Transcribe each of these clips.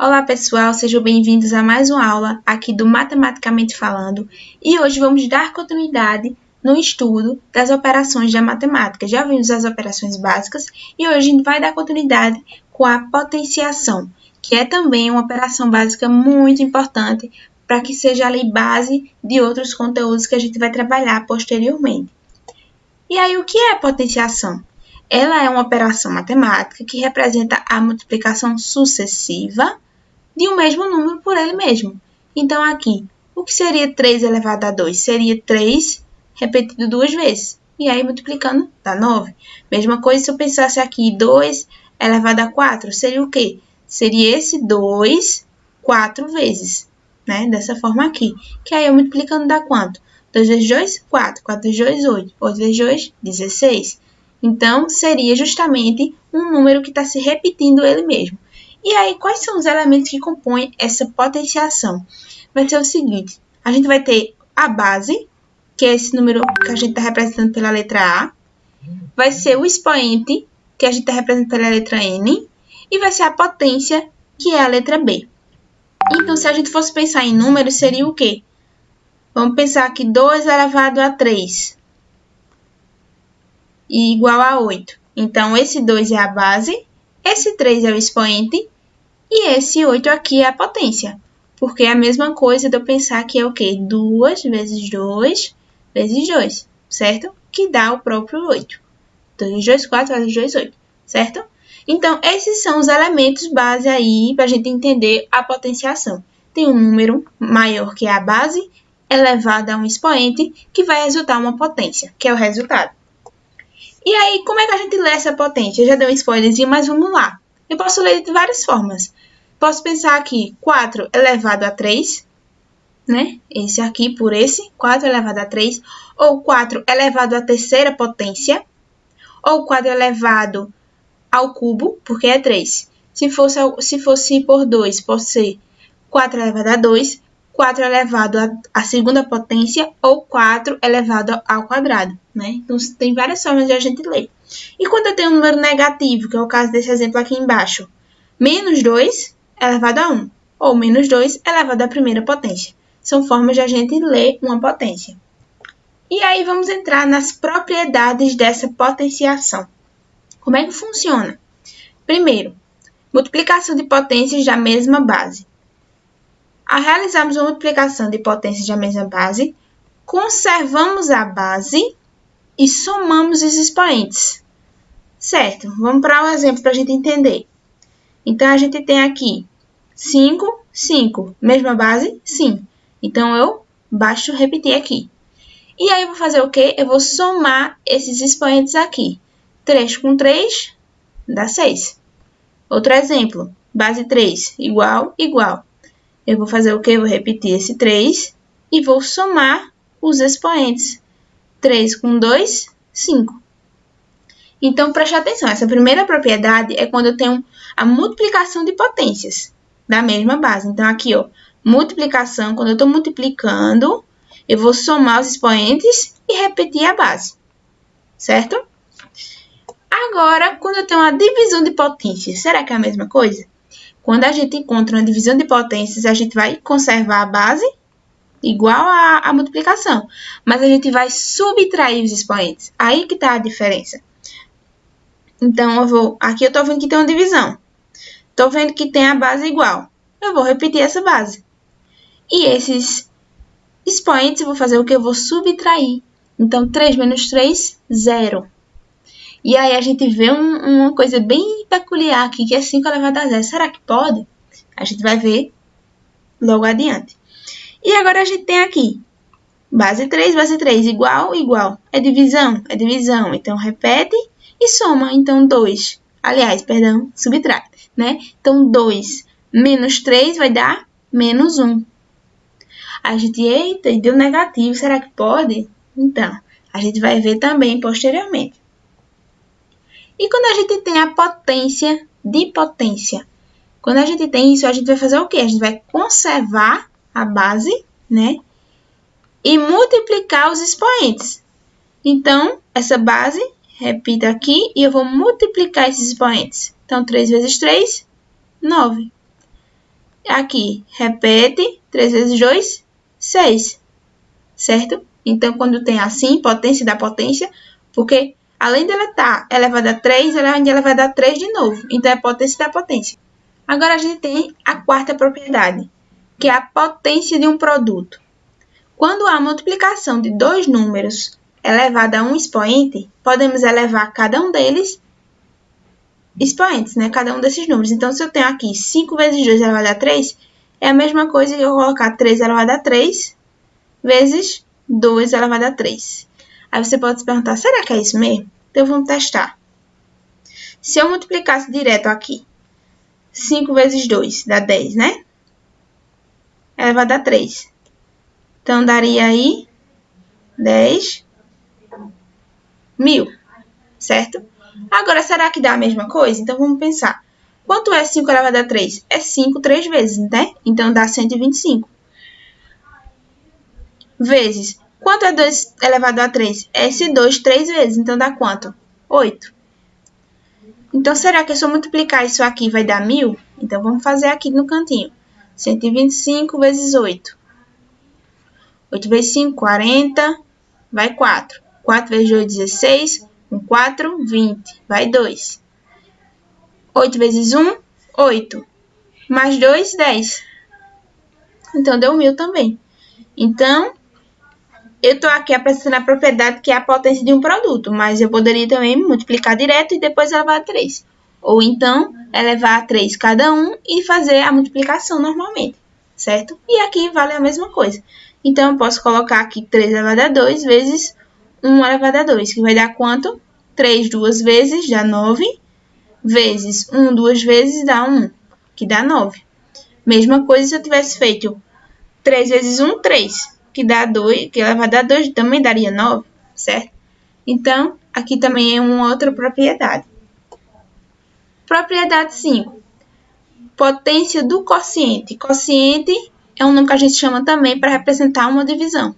Olá pessoal, sejam bem-vindos a mais uma aula aqui do Matematicamente Falando e hoje vamos dar continuidade no estudo das operações da matemática. Já vimos as operações básicas e hoje a gente vai dar continuidade com a potenciação, que é também uma operação básica muito importante para que seja ali base de outros conteúdos que a gente vai trabalhar posteriormente. E aí, o que é a potenciação? Ela é uma operação matemática que representa a multiplicação sucessiva de um mesmo número por ele mesmo. Então, aqui, o que seria 3 elevado a 2? Seria 3 repetido duas vezes. E aí, multiplicando, dá 9. Mesma coisa se eu pensasse aqui, 2 elevado a 4, seria o quê? Seria esse 2, 4 vezes, né? Dessa forma aqui. Que aí, eu multiplicando, dá quanto? 2 vezes 2, 4. 4 vezes 2, 8. 8 vezes 2, 16. Então, seria justamente um número que está se repetindo ele mesmo. E aí, quais são os elementos que compõem essa potenciação? Vai ser o seguinte, a gente vai ter a base, que é esse número que a gente está representando pela letra A. Vai ser o expoente, que a gente está representando pela letra N. E vai ser a potência, que é a letra B. Então, se a gente fosse pensar em números, seria o quê? Vamos pensar que 2 elevado a 3 e igual a 8. Então, esse 2 é a base, esse 3 é o expoente, e esse 8 aqui é a potência, porque é a mesma coisa de eu pensar que é o quê? 2 vezes 2 vezes 2, certo? Que dá o próprio 8. 2 vezes 2, 4, vezes 2, 8, certo? Então, esses são os elementos base aí para a gente entender a potenciação. Tem um número maior que é a base, elevado a um expoente, que vai resultar uma potência, que é o resultado. E aí, como é que a gente lê essa potência? Eu já dei um spoilerzinho, mas vamos lá. Eu posso ler de várias formas. Posso pensar aqui, 4 elevado a 3, né? Esse aqui por esse, 4 elevado a 3. Ou 4 elevado à terceira potência. Ou 4 elevado ao cubo, porque é 3. Se fosse por 2, pode ser 4 elevado a 2, 4 elevado à segunda potência ou 4 elevado ao quadrado, né? Então, tem várias formas de a gente ler. E quando eu tenho um número negativo, que é o caso desse exemplo aqui embaixo, menos 2 elevado a 1, ou menos 2 elevado à primeira potência. São formas de a gente ler uma potência. E aí, vamos entrar nas propriedades dessa potenciação. Como é que funciona? Primeiro, multiplicação de potências da mesma base. Ao realizarmos uma multiplicação de potências da mesma base, conservamos a base e somamos os expoentes. Certo? Vamos para um exemplo para a gente entender. Então, a gente tem aqui 5, 5. Mesma base? Sim. Então, eu baixo repetir aqui. E aí, eu vou fazer o quê? Eu vou somar esses expoentes aqui. 3 com 3 dá 6. Outro exemplo. Base 3 igual, igual. Eu vou fazer o quê? Eu vou repetir esse 3 e vou somar os expoentes. 3 com 2, 5. Então, preste atenção. Essa primeira propriedade é quando eu tenho a multiplicação de potências da mesma base. Então, aqui, ó, multiplicação, quando eu estou multiplicando, eu vou somar os expoentes e repetir a base. Certo? Agora, quando eu tenho uma divisão de potências, será que é a mesma coisa? Quando a gente encontra uma divisão de potências, a gente vai conservar a base igual à multiplicação, mas a gente vai subtrair os expoentes. Aí que está a diferença. Então, aqui eu estou vendo que tem uma divisão. Estou vendo que tem a base igual. Eu vou repetir essa base. E esses expoentes, eu vou fazer o que? Eu vou subtrair. Então, 3 menos 3, 0. E aí, a gente vê uma coisa bem peculiar aqui, que é 5 elevado a 0. Será que pode? A gente vai ver logo adiante. E agora, a gente tem aqui base 3, igual, igual. É divisão? É divisão. Então, repete e soma. Então, 2. Aliás, perdão, subtrai, né? Então, 2 menos 3 vai dar menos 1. A gente, eita, e deu negativo. Será que pode? Então, a gente vai ver também posteriormente. E quando a gente tem a potência de potência? Quando a gente tem isso, a gente vai fazer o quê? A gente vai conservar a base, né? E multiplicar os expoentes. Então, essa base, repita aqui, e eu vou multiplicar esses expoentes. Então, 3 vezes 3, 9. Aqui, repete, 3 vezes 2, 6, certo? Então, quando tem assim, potência da potência, porque além dela estar elevada a 3, ela ainda é elevada a 3 de novo. Então, é potência da potência. Agora, a gente tem a quarta propriedade, que é a potência de um produto. Quando há multiplicação de dois números elevada a um expoente, podemos elevar cada um deles expoentes, né? Cada um desses números. Então, se eu tenho aqui 5 vezes 2 elevado a 3, é a mesma coisa que eu colocar 3 elevado a 3 vezes 2 elevado a 3. Aí você pode se perguntar, será que é isso mesmo? Então, vamos testar. Se eu multiplicasse direto aqui, 5 vezes 2 dá 10, né? Elevado a 3. Então, daria aí 10 mil, certo? Agora, será que dá a mesma coisa? Então, vamos pensar. Quanto é 5 elevado a 3? É 5 3 vezes, né? Então, dá 125. Vezes. Quanto é 2 elevado a 3? É esse 2 3 vezes. Então, dá quanto? 8. Então, será que se eu multiplicar isso aqui vai dar 1000? Então, vamos fazer aqui no cantinho. 125 vezes 8. 8 vezes 5, 40. Vai 4. 4 vezes 8, 16. Com 4, 20. Vai 2. 8 vezes 1, 8. Mais 2, 10. Então, deu 1000 também. Então, eu estou aqui apresentando a propriedade que é a potência de um produto, mas eu poderia também multiplicar direto e depois elevar a 3. Ou então, elevar a 3 cada um e fazer a multiplicação normalmente, certo? E aqui vale a mesma coisa. Então, eu posso colocar aqui 3 elevado a 2 vezes 1 elevado a 2, que vai dar quanto? 3 duas vezes dá 9, vezes 1 duas vezes dá 1, que dá 9. Mesma coisa se eu tivesse feito 3 vezes 1, 3, que dá 2, que elevado a 2 também daria 9, certo? Então, aqui também é uma outra propriedade. Propriedade 5. Potência do quociente. Quociente é um nome que a gente chama também para representar uma divisão.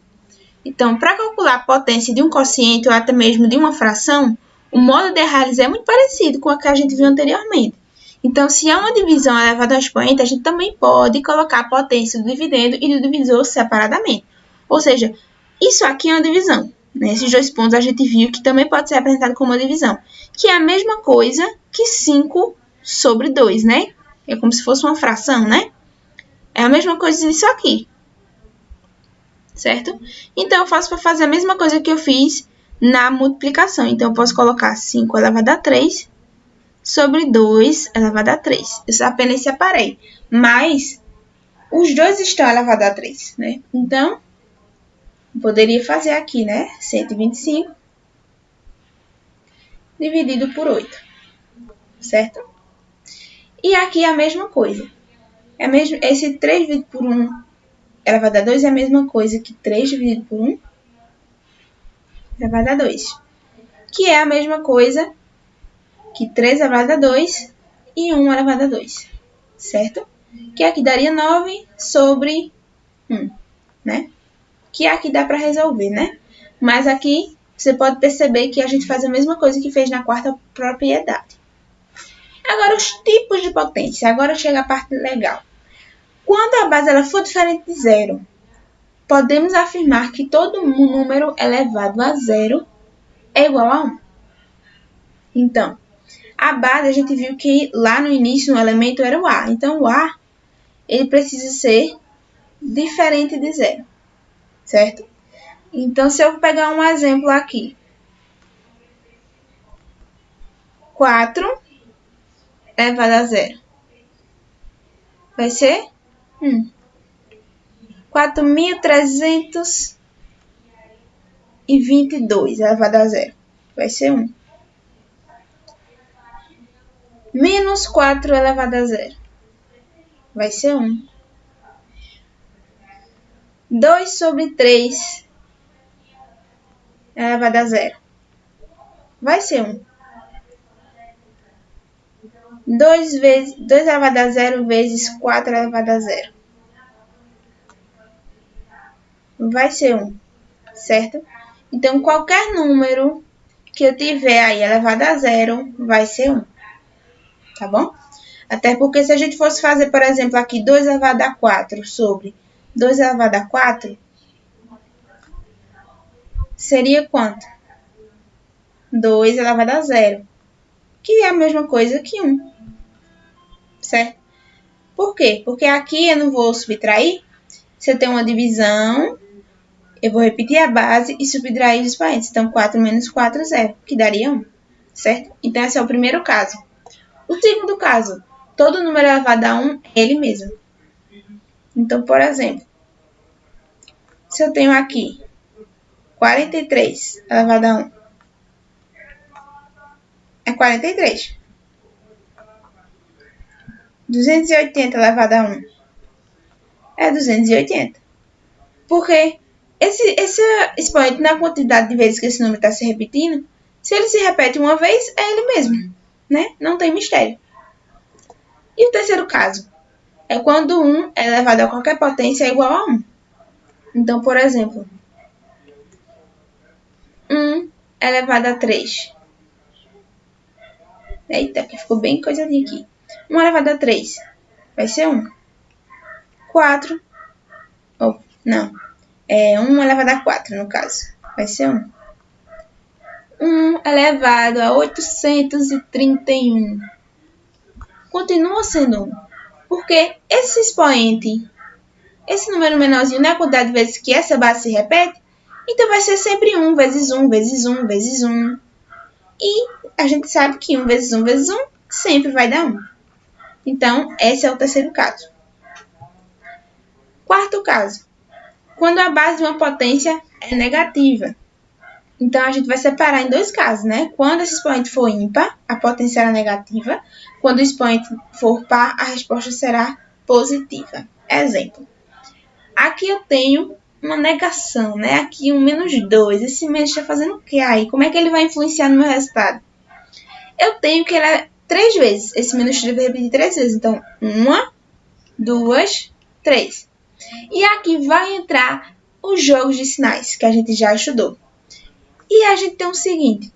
Então, para calcular a potência de um quociente ou até mesmo de uma fração, o modo de realizar é muito parecido com o que a gente viu anteriormente. Então, se há uma divisão elevada ao expoente, a gente também pode colocar a potência do dividendo e do divisor separadamente. Ou seja, isso aqui é uma divisão. Nesses dois pontos a gente viu que também pode ser apresentado como uma divisão, que é a mesma coisa que 5 sobre 2, né? É como se fosse uma fração, né? É a mesma coisa disso aqui, certo? Então, eu faço para fazer a mesma coisa que eu fiz na multiplicação. Então, eu posso colocar 5 elevado a 3 sobre 2 elevado a 3. Eu apenas separei, mas os dois estão elevados a 3, né? Então, eu poderia fazer aqui, né? 125 dividido por 8, certo? E aqui é a mesma coisa. Esse 3 dividido por 1 elevado a 2 é a mesma coisa que 3 dividido por 1 elevado a 2. Que é a mesma coisa que 3 elevado a 2 e 1 elevado a 2, certo? Que aqui daria 9 sobre 1, né? Que aqui dá para resolver, né? Mas aqui você pode perceber que a gente faz a mesma coisa que fez na quarta propriedade. Agora, os tipos de potência. Agora chega a parte legal. Quando a base ela for diferente de zero, podemos afirmar que todo número elevado a zero é igual a 1. Então, a base a gente viu que lá no início o elemento era o A. Então, o A ele precisa ser diferente de zero, certo? Então, se eu pegar um exemplo aqui, 4 elevado a zero vai ser 1. 4.322 elevado a zero vai ser 1. Menos 4 elevado a zero vai ser 1. 2 sobre 3 elevado a zero vai ser 1. 2 elevado a zero vezes 4 elevado a zero vai ser 1, certo? Então, qualquer número que eu tiver aí elevado a zero vai ser 1, tá bom? Até porque se a gente fosse fazer, por exemplo, aqui 2 elevado a 4 sobre 2 elevado a 4, seria quanto? 2 elevado a 0, que é a mesma coisa que 1, certo? Por quê? Porque aqui eu não vou subtrair. Se eu tenho uma divisão, eu vou repetir a base e subtrair os expoentes. Então, 4 menos 4, 0, que daria 1, certo? Então, esse é o primeiro caso. O segundo caso, todo número elevado a 1 é ele mesmo. Então, por exemplo, se eu tenho aqui 43 elevado a 1, é 43. 280 elevado a 1 é 280. Porque esse expoente, na quantidade de vezes que esse número está se repetindo, se ele se repete uma vez, é ele mesmo, né? Não tem mistério. E o terceiro caso é quando 1 é elevado a qualquer potência igual a 1. Então, por exemplo, 1 elevado a 3. Eita, que ficou bem coisadinho aqui. 1 elevado a 3 vai ser 1. 4. Oh, não. É 1 elevado a 4, no caso. Vai ser 1. 1 elevado a 831. Continua sendo 1. Porque esse expoente, esse número menorzinho, não é a quantidade de vezes que essa base se repete, então vai ser sempre 1 vezes 1 vezes 1 vezes 1. E a gente sabe que 1 vezes 1 vezes 1 sempre vai dar 1. Então, esse é o terceiro caso. Quarto caso, quando a base de uma potência é negativa. Então, a gente vai separar em dois casos, né? Quando esse expoente for ímpar, a potência será negativa. Quando o expoente for par, a resposta será positiva. Exemplo. Aqui eu tenho uma negação, né? Aqui um menos 2. Esse menos está fazendo o que aí? Como é que ele vai influenciar no meu resultado? Eu tenho que ele é 3 vezes. Esse menos 3 vai repetir 3 vezes. Então, 1, 2, 3. E aqui vai entrar os jogos de sinais, que a gente já estudou. E a gente tem o seguinte.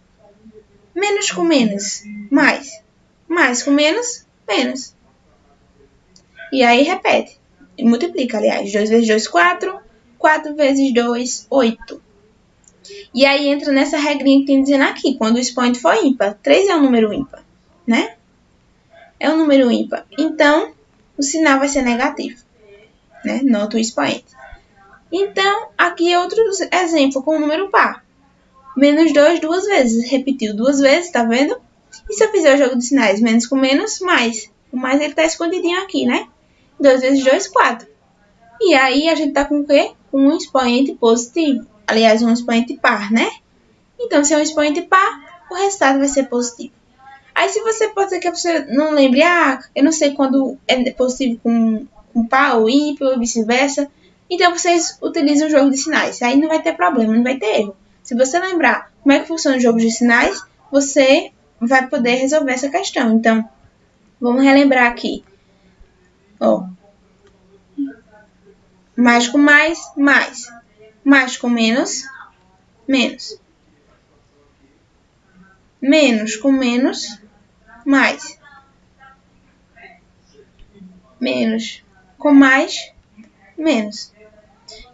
Menos com menos, mais. Mais com menos, menos. E aí repete. E multiplica, aliás. 2 vezes 2, 4. 4 vezes 2, 8. E aí entra nessa regrinha que tem dizendo aqui. Quando o expoente for ímpar. 3 é um número ímpar, né? É um número ímpar. Então, o sinal vai ser negativo, né? Nota o expoente. Então, aqui é outro exemplo com o número par. Menos 2 duas vezes. Repetiu duas vezes, tá vendo? E se eu fizer o jogo de sinais? Menos com menos, mais. O mais ele tá escondidinho aqui, né? 2 vezes 2, 4. E aí a gente tá com o quê? Com um expoente positivo. Aliás, um expoente par, né? Então, se é um expoente par, o resultado vai ser positivo. Aí, se você pode ser que a pessoa não lembre, eu não sei quando é positivo com par ou ímpar ou vice-versa. Então, vocês utilizam o jogo de sinais. Aí não vai ter problema, não vai ter erro. Se você lembrar como é que funciona o jogo de sinais, você vai poder resolver essa questão. Então, vamos relembrar aqui. Ó. Mais com mais, mais. Mais com menos, menos. Menos com menos, mais. Menos com mais, menos.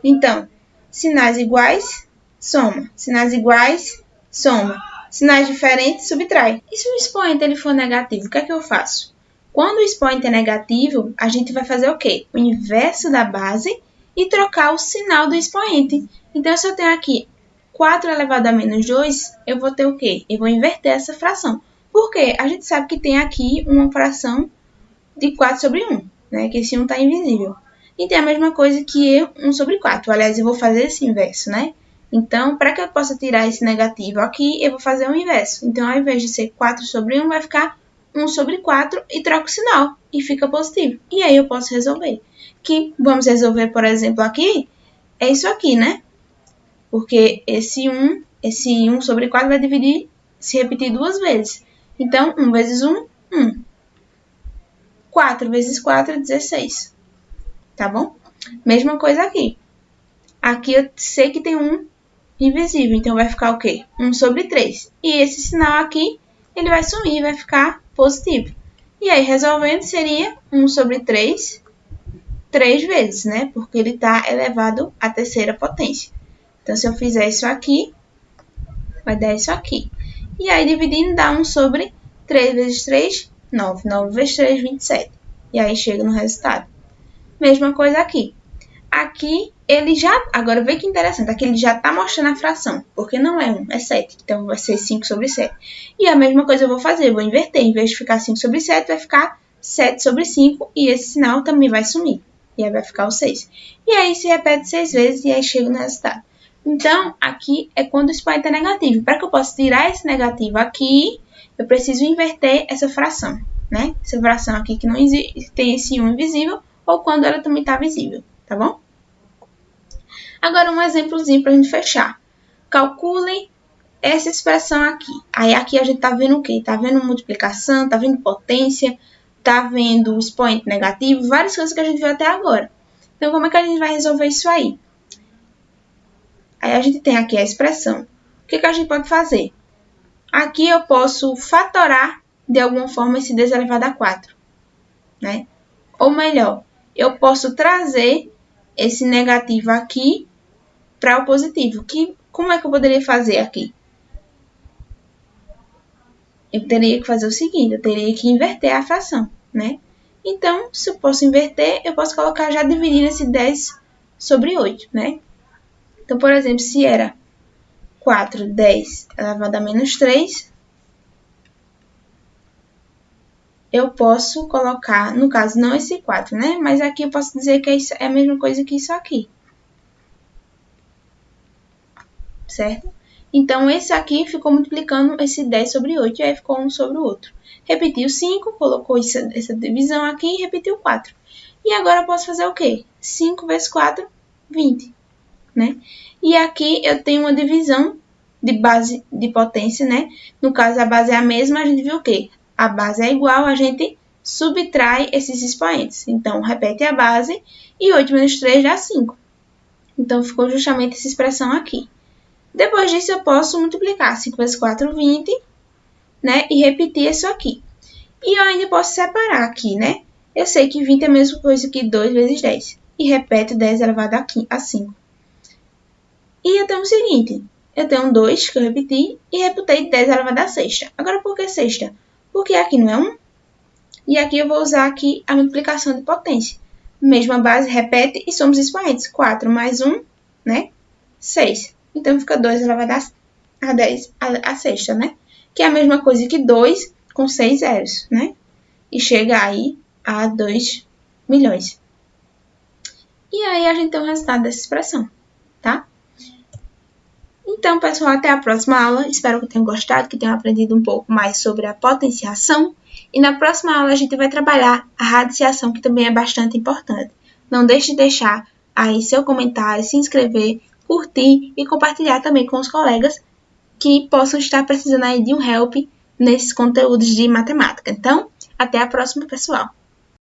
Então, sinais iguais, soma. Sinais iguais, soma. Sinais diferentes, subtrai. E se o expoente ele for negativo, o que é que eu faço? Quando o expoente é negativo, a gente vai fazer o quê? O inverso da base e trocar o sinal do expoente. Então, se eu tenho aqui 4 elevado a menos 2, eu vou ter o quê? Eu vou inverter essa fração. Por quê? A gente sabe que tem aqui uma fração de 4 sobre 1, né? Que esse 1 está invisível. E tem a mesma coisa que 1 sobre 4. Aliás, eu vou fazer esse inverso, né? Então, para que eu possa tirar esse negativo aqui, eu vou fazer o inverso. Então, ao invés de ser 4 sobre 1, vai ficar 1 sobre 4 e troco o sinal. E fica positivo. E aí eu posso resolver. Que vamos resolver, por exemplo, aqui, é isso aqui, né? Porque esse 1 sobre 4 vai se repetir duas vezes. Então, 1 vezes 1, 1. 4 vezes 4 é 16. Tá bom? Mesma coisa aqui. Aqui eu sei que tem 1 invisível, então vai ficar o quê? 1 sobre 3. E esse sinal aqui, ele vai sumir, vai ficar positivo. E aí, resolvendo, seria 1 sobre 3, 3 vezes, né? Porque ele está elevado à terceira potência. Então, se eu fizer isso aqui, vai dar isso aqui. E aí, dividindo, dá 1 sobre 3 vezes 3, 9. 9 vezes 3, 27. E aí, chega no resultado. Mesma coisa aqui. Aqui, ele já... Agora, vê que interessante. Aqui ele já está mostrando a fração. Porque não é 1, é 7. Então, vai ser 5 sobre 7. E a mesma coisa eu vou fazer. Eu vou inverter. Em vez de ficar 5 sobre 7, vai ficar 7 sobre 5. E esse sinal também vai sumir. E aí, vai ficar o 6. E aí, se repete 6 vezes. E aí, chega no resultado. Então, aqui é quando o expoente é negativo. Para que eu possa tirar esse negativo aqui, eu preciso inverter essa fração, né? Essa fração aqui que não existe, tem esse 1 invisível, ou quando ela também está visível, tá bom? Agora, um exemplozinho para a gente fechar. Calculem essa expressão aqui. Aí, aqui a gente está vendo o quê? Está vendo multiplicação, está vendo potência, está vendo expoente negativo, várias coisas que a gente viu até agora. Então, como é que a gente vai resolver isso aí? Aí a gente tem aqui a expressão. O que a gente pode fazer? Aqui eu posso fatorar de alguma forma esse 10 elevado a 4, né? Ou melhor, eu posso trazer esse negativo aqui para o positivo. Como é que eu poderia fazer aqui? Eu teria que fazer o seguinte, eu teria que inverter a fração, né? Então, se eu posso inverter, eu posso colocar já dividindo esse 10 sobre 8, né? Então, por exemplo, se era 4, 10 elevado a menos 3, eu posso colocar, no caso, não esse 4, né? Mas aqui eu posso dizer que é a mesma coisa que isso aqui. Certo? Então, esse aqui ficou multiplicando esse 10 sobre 8, e aí ficou um sobre o outro. Repetiu 5, colocou essa divisão aqui e repetiu 4. E agora eu posso fazer o quê? 5 vezes 4, 20. Né? E aqui eu tenho uma divisão de base de potência, né? No caso, a base é a mesma, a gente viu o quê? A base é igual, a gente subtrai esses expoentes. Então, repete a base e 8 menos 3 dá 5. Então, ficou justamente essa expressão aqui. Depois disso, eu posso multiplicar 5 vezes 4, 20, né? E repetir isso aqui. E eu ainda posso separar aqui, né? Eu sei que 20 é a mesma coisa que 2 vezes 10. E repete 10 elevado a 5. E eu tenho o seguinte, eu tenho 2 que eu repeti e reputei 10 elevado a sexta. Agora, por que sexta? Porque aqui não é 1. E aqui eu vou usar aqui a multiplicação de potência. Mesma base, repete e somos expoentes. 4 mais 1, né? 6. Então, fica 2 elevado a 10 a sexta, né? Que é a mesma coisa que 2 com 6 zeros, né? E chega aí a 2 milhões. E aí, a gente tem o resultado dessa expressão, tá? Então, pessoal, até a próxima aula. Espero que tenham gostado, que tenham aprendido um pouco mais sobre a potenciação. E na próxima aula a gente vai trabalhar a radiciação, que também é bastante importante. Não deixe de deixar aí seu comentário, se inscrever, curtir e compartilhar também com os colegas que possam estar precisando aí de um help nesses conteúdos de matemática. Então, até a próxima, pessoal!